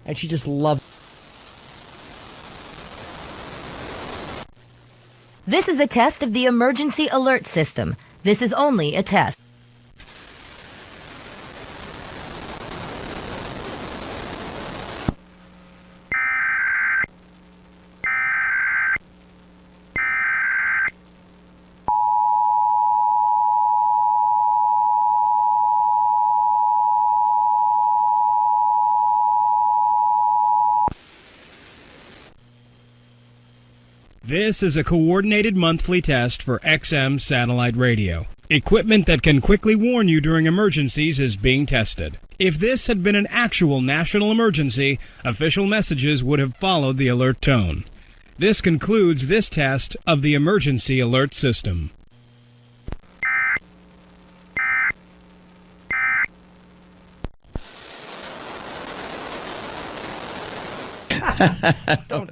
and she just loved. This is a test of the emergency alert system. This is only a test. This is a coordinated monthly test for XM Satellite Radio. Equipment that can quickly warn you during emergencies is being tested. If this had been an actual national emergency, official messages would have followed the alert tone. This concludes this test of the emergency alert system. Don't